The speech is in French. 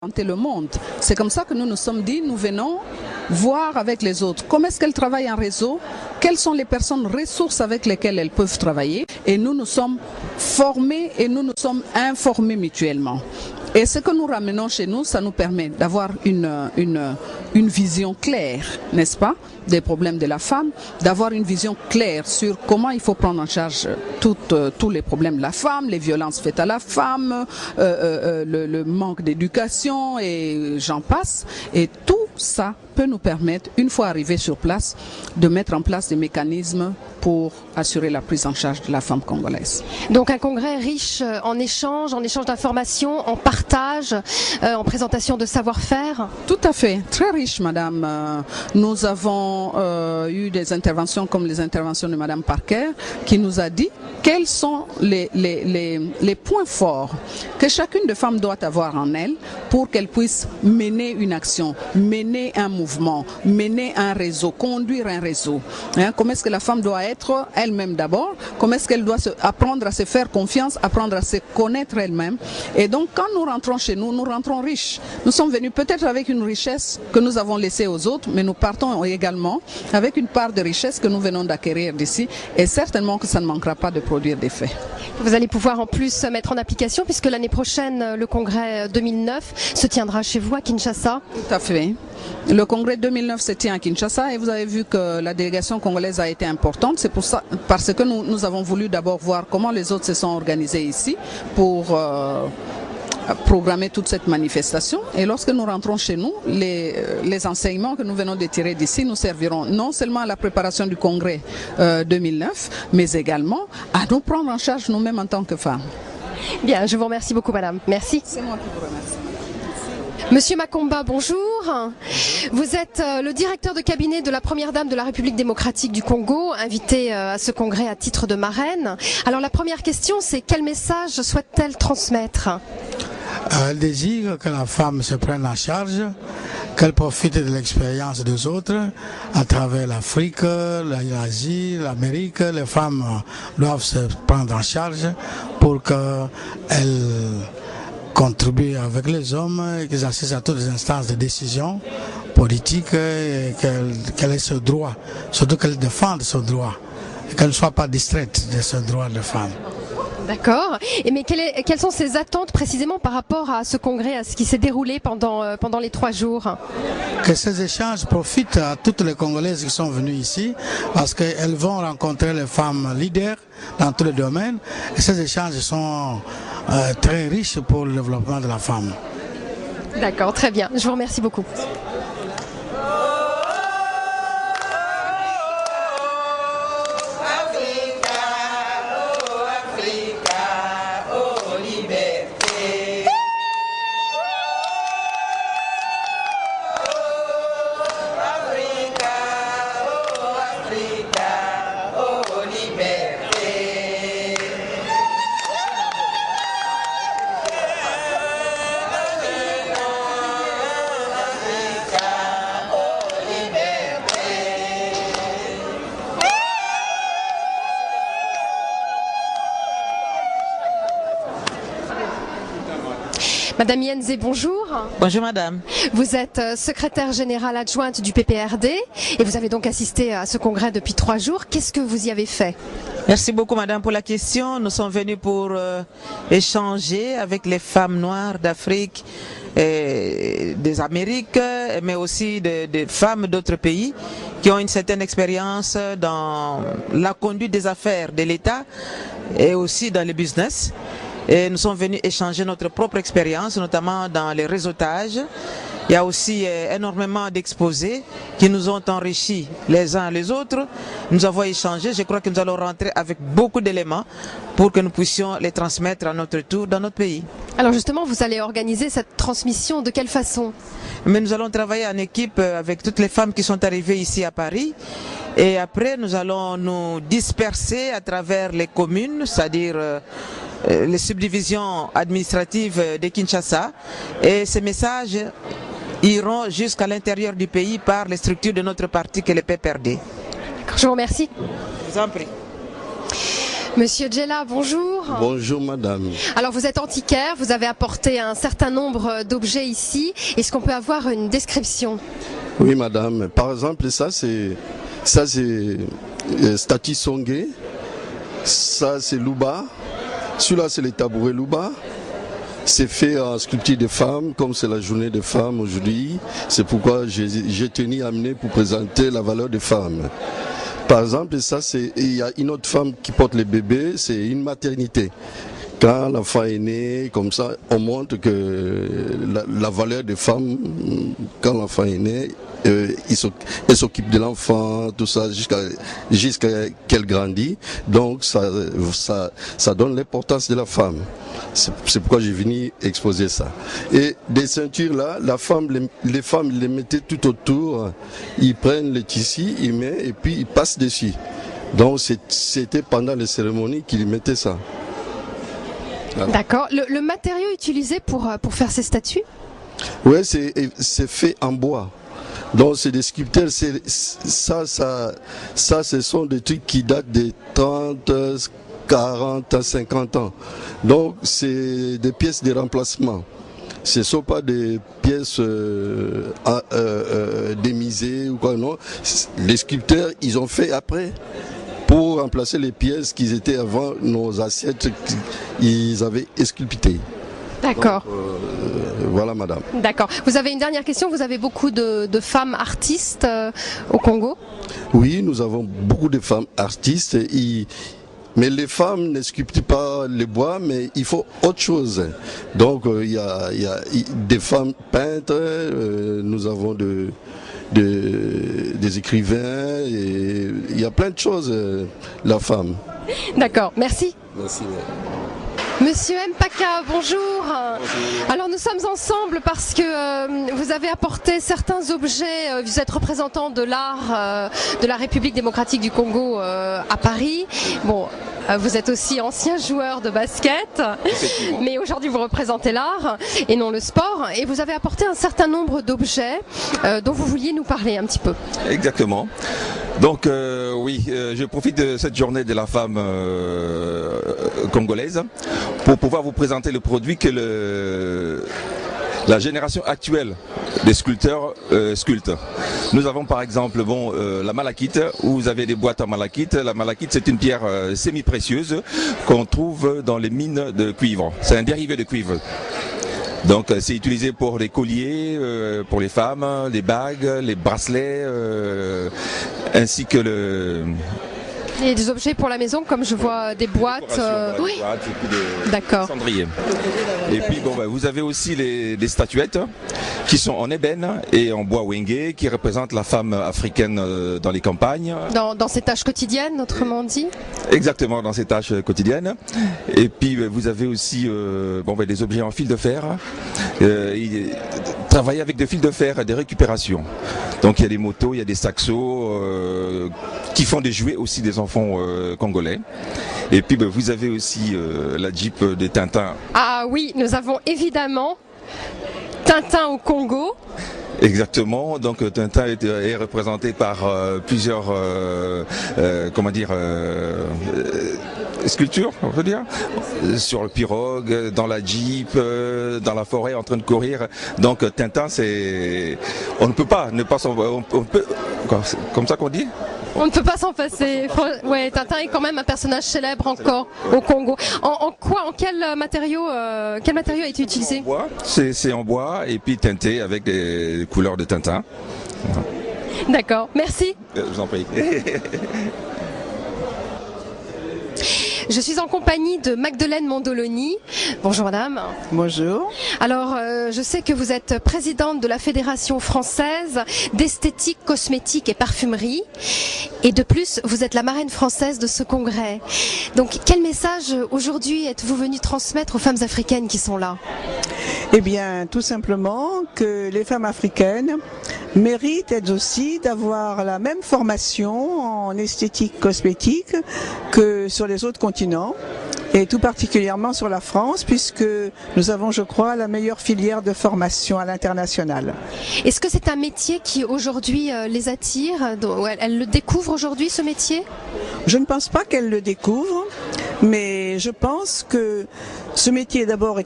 Le monde. C'est comme ça que nous nous sommes dit, nous venons voir avec les autres comment est-ce qu'elles travaillent en réseau, quelles sont les personnes ressources avec lesquelles elles peuvent travailler, et nous nous sommes formés et nous nous sommes informés mutuellement. Et ce que nous ramenons chez nous, ça nous permet d'avoir une vision claire, n'est-ce pas, des problèmes de la femme, d'avoir une vision claire sur comment il faut prendre en charge tous les problèmes de la femme, les violences faites à la femme, le manque d'éducation et j'en passe. Et tout ça peut nous permettre, une fois arrivés sur place, de mettre en place des mécanismes pour assurer la prise en charge de la femme congolaise. Donc un congrès riche en échanges d'informations, en partage, en présentation de savoir-faire. Tout à fait, très riche madame. Nous avons eu des interventions comme les interventions de madame Parker qui nous a dit quels sont les points forts que chacune des femmes doit avoir en elle pour qu'elle puisse mener une action, mener un mouvement, mener un réseau, conduire un réseau. Comment est-ce que la femme doit être elle-même d'abord, comment est-ce qu'elle doit apprendre à se faire confiance, apprendre à se connaître elle-même. Et donc quand nous rentrons chez nous, nous rentrons riches. Nous sommes venus peut-être avec une richesse que nous avons laissée aux autres, mais nous partons également avec une part de richesse que nous venons d'acquérir d'ici, et certainement que ça ne manquera pas de produire des faits. Vous allez pouvoir en plus mettre en application, puisque l'année prochaine, le congrès 2009 se tiendra chez vous à Kinshasa. Tout à fait. Le congrès 2009 se tient à Kinshasa et vous avez vu que la délégation congolaise a été importante. C'est pour ça, parce que nous avons voulu d'abord voir comment les autres se sont organisés ici pour programmer toute cette manifestation. Et lorsque nous rentrons chez nous, les enseignements que nous venons de tirer d'ici nous serviront non seulement à la préparation du congrès 2009, mais également à nous prendre en charge nous-mêmes en tant que femmes. Bien, je vous remercie beaucoup madame. Merci. C'est moi qui vous remercie. Monsieur Makomba, bonjour. Vous êtes le directeur de cabinet de la première dame de la République démocratique du Congo, invité à ce congrès à titre de marraine. Alors la première question, c'est quel message souhaite-t-elle transmettre ? Elle désire que la femme se prenne en charge, qu'elle profite de l'expérience des autres à travers l'Afrique, l'Asie, l'Amérique. Les femmes doivent se prendre en charge pour qu'elles contribuer avec les hommes, qu'ils assistent à toutes les instances de décision politique, et qu'elle ait ce droit, surtout qu'elle défende ce droit, et qu'elle ne soit pas distraite de ce droit de femme. D'accord. Mais quelles sont ses attentes précisément par rapport à ce congrès, à ce qui s'est déroulé pendant les 3 jours ? Que ces échanges profitent à toutes les Congolaises qui sont venues ici, parce qu'elles vont rencontrer les femmes leaders dans tous les domaines, et ces échanges sont très riches pour le développement de la femme. D'accord, très bien. Je vous remercie beaucoup. Madame Yenze, bonjour. Bonjour madame. Vous êtes secrétaire générale adjointe du PPRD et vous avez donc assisté à ce congrès depuis 3 jours. Qu'est-ce que vous y avez fait ? Merci beaucoup madame pour la question. Nous sommes venus pour échanger avec les femmes noires d'Afrique, des Amériques, mais aussi des femmes d'autres pays qui ont une certaine expérience dans la conduite des affaires de l'État et aussi dans le business. Et nous sommes venus échanger notre propre expérience, notamment dans les réseautages. Il y a aussi énormément d'exposés qui nous ont enrichis les uns les autres. Nous avons échangé, je crois que nous allons rentrer avec beaucoup d'éléments pour que nous puissions les transmettre à notre tour dans notre pays. Alors justement, vous allez organiser cette transmission de quelle façon ? Mais nous allons travailler en équipe avec toutes les femmes qui sont arrivées ici à Paris. Et après, nous allons nous disperser à travers les communes, c'est-à-dire les subdivisions administratives de Kinshasa. Et ces messages iront jusqu'à l'intérieur du pays par les structures de notre parti que le PPRD. Je vous remercie. Je vous en prie. Monsieur Djella, bonjour. Bonjour madame. Alors vous êtes antiquaire, vous avez apporté un certain nombre d'objets ici. Est-ce qu'on peut avoir une description? Oui madame, par exemple ça c'est statue Songé, ça c'est Luba, celui-là c'est les tabourets Luba. C'est fait en sculpture de femmes, comme c'est la journée des femmes aujourd'hui. C'est pourquoi j'ai tenu à amener pour présenter la valeur des femmes. Par exemple, ça, il y a une autre femme qui porte les bébés, c'est une maternité. Quand l'enfant est né, comme ça, on montre que la valeur des femmes, quand l'enfant est né, elle s'occupe de l'enfant, tout ça, jusqu'à qu'elle grandit. Donc, ça donne l'importance de la femme. C'est pourquoi j'ai venu exposer ça. Et des ceintures là, les femmes les mettaient tout autour, ils prennent le tissu, ils mettent et puis ils passent dessus. Donc c'était pendant les cérémonies qu'ils mettaient ça. Voilà. D'accord. Le matériau utilisé pour faire ces statues? Oui, c'est fait en bois. Donc c'est des sculpteurs, ça ce sont des trucs qui datent des 30, 40 à 50 ans. Donc c'est des pièces de remplacement. Ce ne sont pas des pièces démisées ou quoi, non. Les sculpteurs, ils ont fait après pour remplacer les pièces qui étaient avant nos assiettes qu'ils avaient sculptées. D'accord. Voilà madame. D'accord. Vous avez une dernière question, vous avez beaucoup de femmes artistes au Congo? Oui, nous avons beaucoup de femmes artistes. Mais les femmes ne sculptent pas les bois, mais il faut autre chose. Donc il y a des femmes peintres, nous avons des écrivains, et il y a plein de choses, la femme. D'accord, merci. Merci. Monsieur Mpaka, bonjour. Alors nous sommes ensemble parce que vous avez apporté certains objets, vous êtes représentant de l'art de la République démocratique du Congo à Paris. Bon, vous êtes aussi ancien joueur de basket, mais aujourd'hui vous représentez l'art et non le sport. Et vous avez apporté un certain nombre d'objets dont vous vouliez nous parler un petit peu. Exactement. Donc oui, je profite de cette journée de la femme congolaise pour pouvoir vous présenter le produit que la génération actuelle des sculpteurs sculpte. Nous avons par exemple la malachite, où vous avez des boîtes en malachite. La malachite, c'est une pierre semi-précieuse qu'on trouve dans les mines de cuivre. C'est un dérivé de cuivre. Donc c'est utilisé pour les colliers, pour les femmes, les bagues, les bracelets, ainsi que Et des objets pour la maison, comme je vois des boîtes. Oui. D'accord. Cendrier. Et puis vous avez aussi des statuettes qui sont en ébène et en bois wenge, qui représentent la femme africaine dans les campagnes. Dans ses tâches quotidiennes, autrement dit. Exactement, dans ses tâches quotidiennes. Et puis vous avez aussi des objets en fil de fer. Travailler avec des fils de fer et des récupérations. Donc il y a des motos, il y a des saxos qui font des jouets aussi des enfants congolais. Et puis vous avez aussi la Jeep de Tintin. Ah oui, nous avons évidemment Tintin au Congo. Exactement, donc Tintin est représenté par plusieurs sculptures, on peut dire, sur le pirogue, dans la Jeep, dans la forêt en train de courir. Donc Tintin, on ne peut pas ne pas on peut, comme ça qu'on dit. On ne peut pas s'en passer. Ouais, Tintin est quand même un personnage célèbre encore au Congo. En quel matériau a été utilisé? C'est en bois et puis teinté avec des couleurs de Tintin. D'accord, merci. Je vous en prie. Je suis en compagnie de Magdeleine Mondoloni. Bonjour madame. Bonjour. Alors, je sais que vous êtes présidente de la Fédération française d'esthétique, cosmétique et parfumerie. Et de plus, vous êtes la marraine française de ce congrès. Donc, quel message aujourd'hui êtes-vous venue transmettre aux femmes africaines qui sont là? Eh bien, tout simplement que les femmes africaines méritent elles aussi d'avoir la même formation en esthétique cosmétique que sur les autres continents, et tout particulièrement sur la France, puisque nous avons, je crois, la meilleure filière de formation à l'international. Est-ce que c'est un métier qui aujourd'hui les attire? Elles le découvrent aujourd'hui, ce métier? Je ne pense pas qu'elles le découvrent, mais je pense que ce métier d'abord est